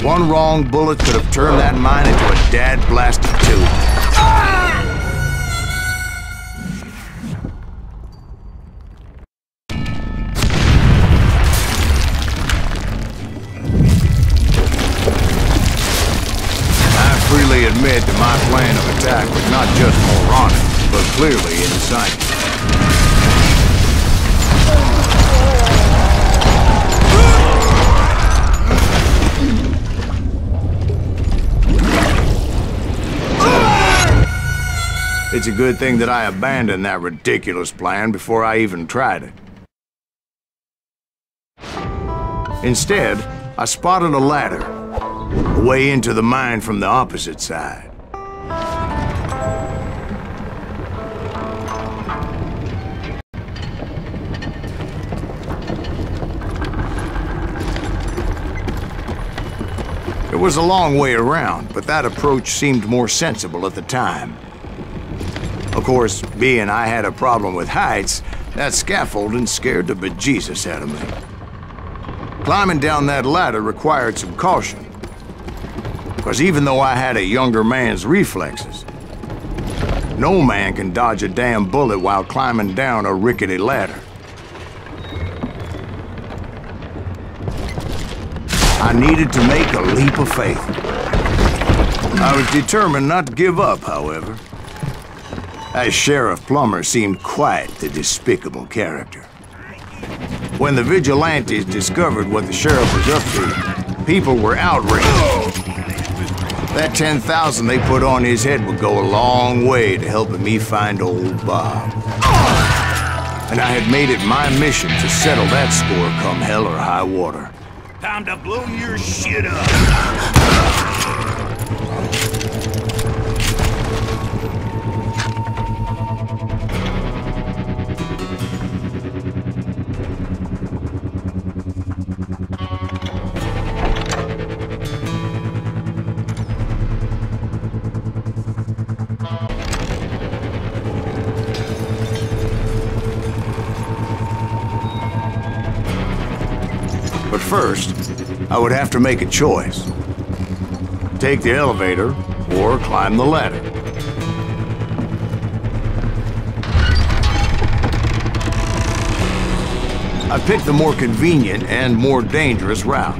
One wrong bullet could have turned that mine into a dad-blasted tube. I freely admit that my plan of attack was not just moronic, but clearly insane. It's a good thing that I abandoned that ridiculous plan before I even tried it. Instead, I spotted a ladder, a way into the mine from the opposite side. It was a long way around, but that approach seemed more sensible at the time. Of course, being I had a problem with heights, that scaffolding scared the bejesus out of me. Climbing down that ladder required some caution, because even though I had a younger man's reflexes, no man can dodge a damn bullet while climbing down a rickety ladder. I needed to make a leap of faith. I was determined not to give up, however. As Sheriff Plummer seemed quite the despicable character. When the vigilantes discovered what the sheriff was up to, people were outraged. That 10,000 they put on his head would go a long way to helping me find old Bob. And I had made it my mission to settle that score come hell or high water. Time to blow your shit up! But first, I would have to make a choice. Take the elevator or climb the ladder. I picked the more convenient and more dangerous route.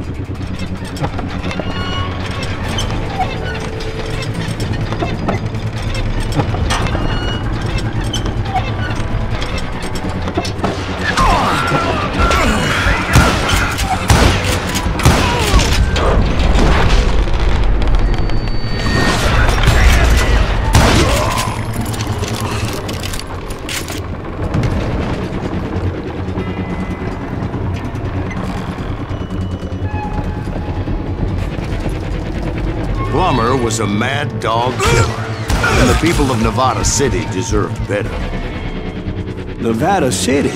Plummer was a mad dog killer, and the people of Nevada City deserved better. Nevada City?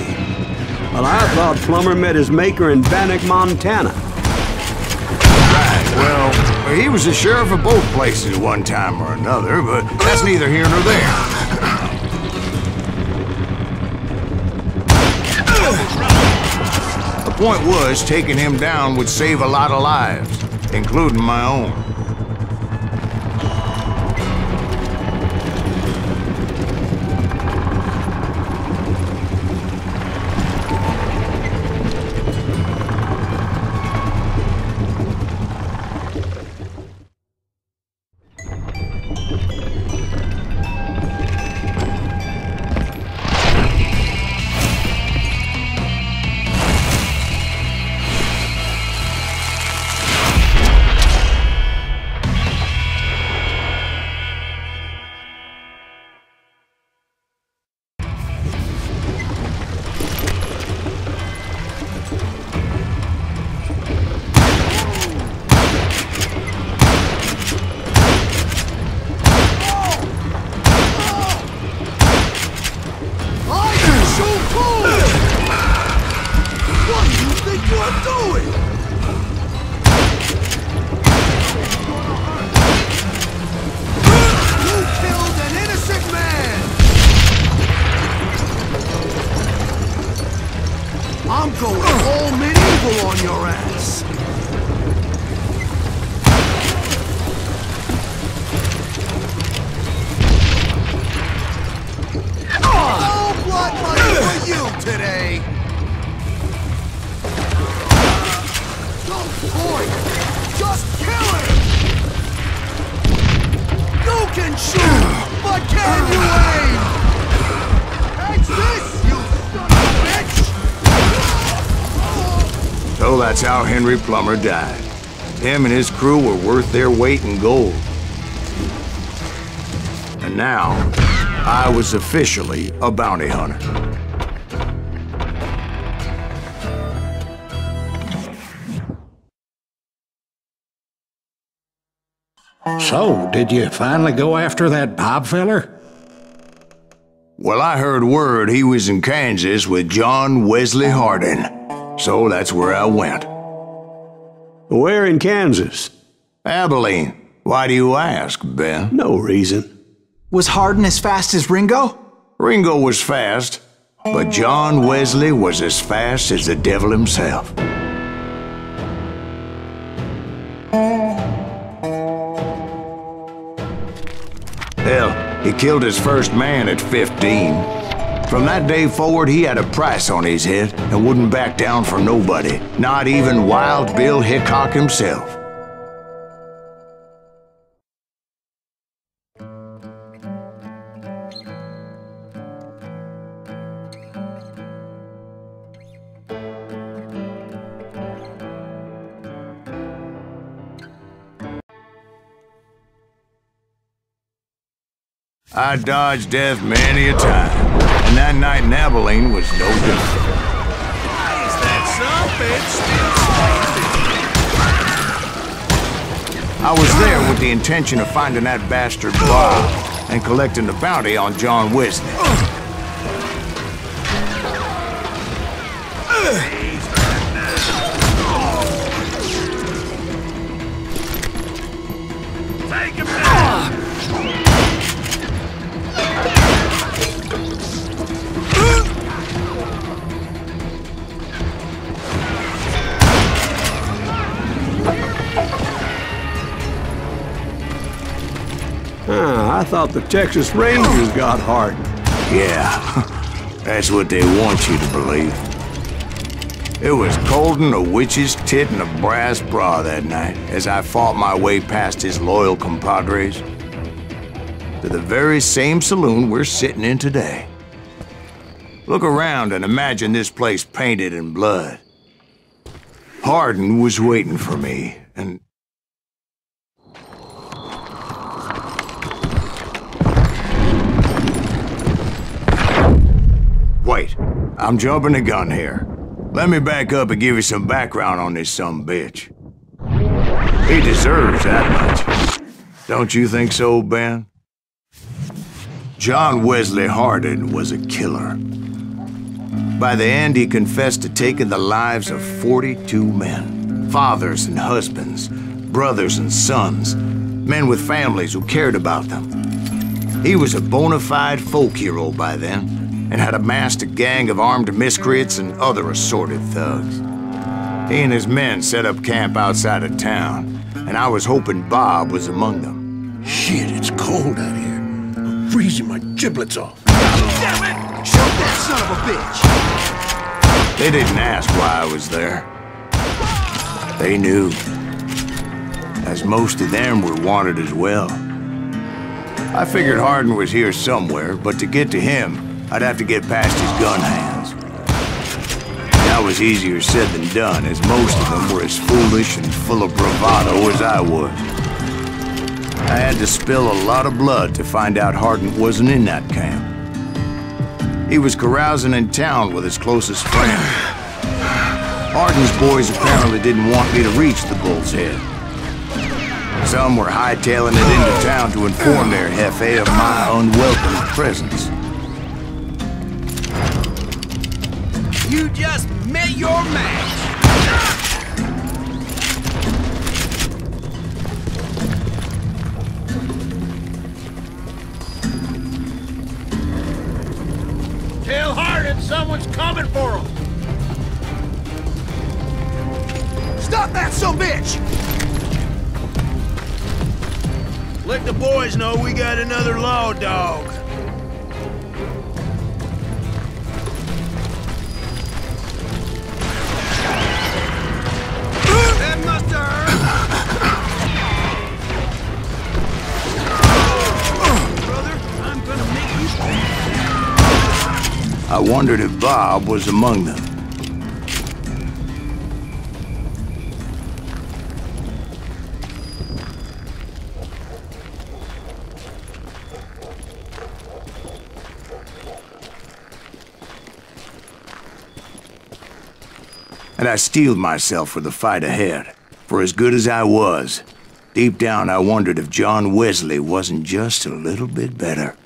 Well, I thought Plummer met his maker in Bannock, Montana. Right, well, he was the sheriff of both places at one time or another, but that's neither here nor there. The point was, taking him down would save a lot of lives, including my own. I'm going all medieval on your ass. today. Don't point! Just kill him! You can shoot, but can you aim? Catch this, you son of a bitch! So that's how Henry Plummer died. Him and his crew were worth their weight in gold. And now, I was officially a bounty hunter. So, did you finally go after that Bob feller? Well, I heard word he was in Kansas with John Wesley Hardin. So that's where I went. Where in Kansas? Abilene. Why do you ask, Ben? No reason. Was Hardin as fast as Ringo? Ringo was fast, but John Wesley was as fast as the devil himself. Hell, he killed his first man at 15. From that day forward, he had a price on his head and wouldn't back down for nobody, not even Wild Bill Hickok himself. I dodged death many a time, and that night in Abilene was no different. Why is that son bitch still standing? I was there with the intention of finding that bastard Bob and collecting the bounty on John Wesley. Take him down! I thought the Texas Rangers got Hardin. Yeah, that's what they want you to believe. It was coldin' a witch's tit and a brass bra that night as I fought my way past his loyal compadres to the very same saloon we're sitting in today. Look around and imagine this place painted in blood. Hardin was waiting for me, and wait, I'm jumping the gun here. Let me back up and give you some background on this sumbitch. He deserves that much. Don't you think so, Ben? John Wesley Hardin was a killer. By the end, he confessed to taking the lives of 42 men. Fathers and husbands, brothers and sons, men with families who cared about them. He was a bona fide folk hero by then, and had amassed a gang of armed miscreants and other assorted thugs. He and his men set up camp outside of town, and I was hoping Bob was among them. Shit, it's cold out here. I'm freezing my giblets off. Damn it! Shoot that son of a bitch! They didn't ask why I was there. They knew, as most of them were wanted as well. I figured Hardin was here somewhere, but to get to him, I'd have to get past his gun hands. That was easier said than done, as most of them were as foolish and full of bravado as I was. I had to spill a lot of blood to find out Hardin wasn't in that camp. He was carousing in town with his closest friend. Hardin's boys apparently didn't want me to reach the Bull's Head. Some were hightailing it into town to inform their jefe of my unwelcome presence. You just met your match! Tell Hardin someone's coming for him! Stop that sumbitch! Let the boys know we got another law dog. I wondered if Bob was among them. And I steeled myself for the fight ahead. For as good as I was, deep down I wondered if John Wesley wasn't just a little bit better.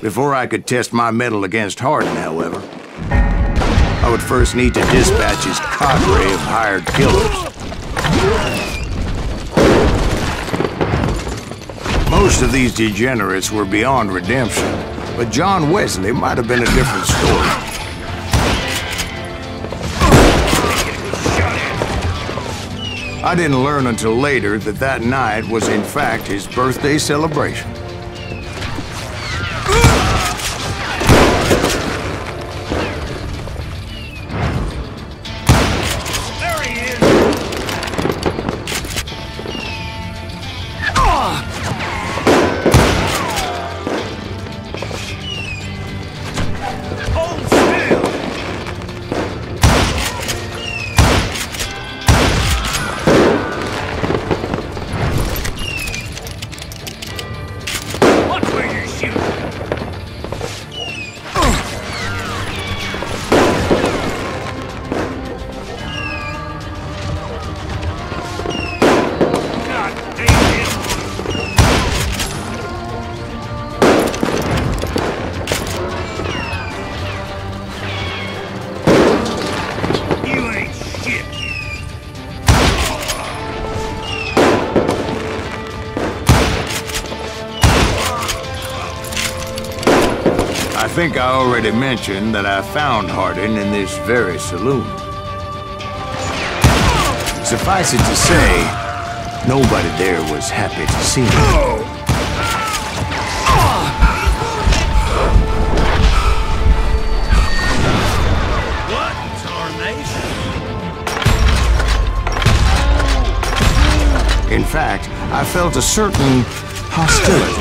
Before I could test my mettle against Hardin, however, I would first need to dispatch his cadre of hired killers. Most of these degenerates were beyond redemption, but John Wesley might have been a different story. I didn't learn until later that that night was in fact his birthday celebration. I think I already mentioned that I found Hardin in this very saloon. Suffice it to say, nobody there was happy to see me. What in tarnation? In fact, I felt a certain hostility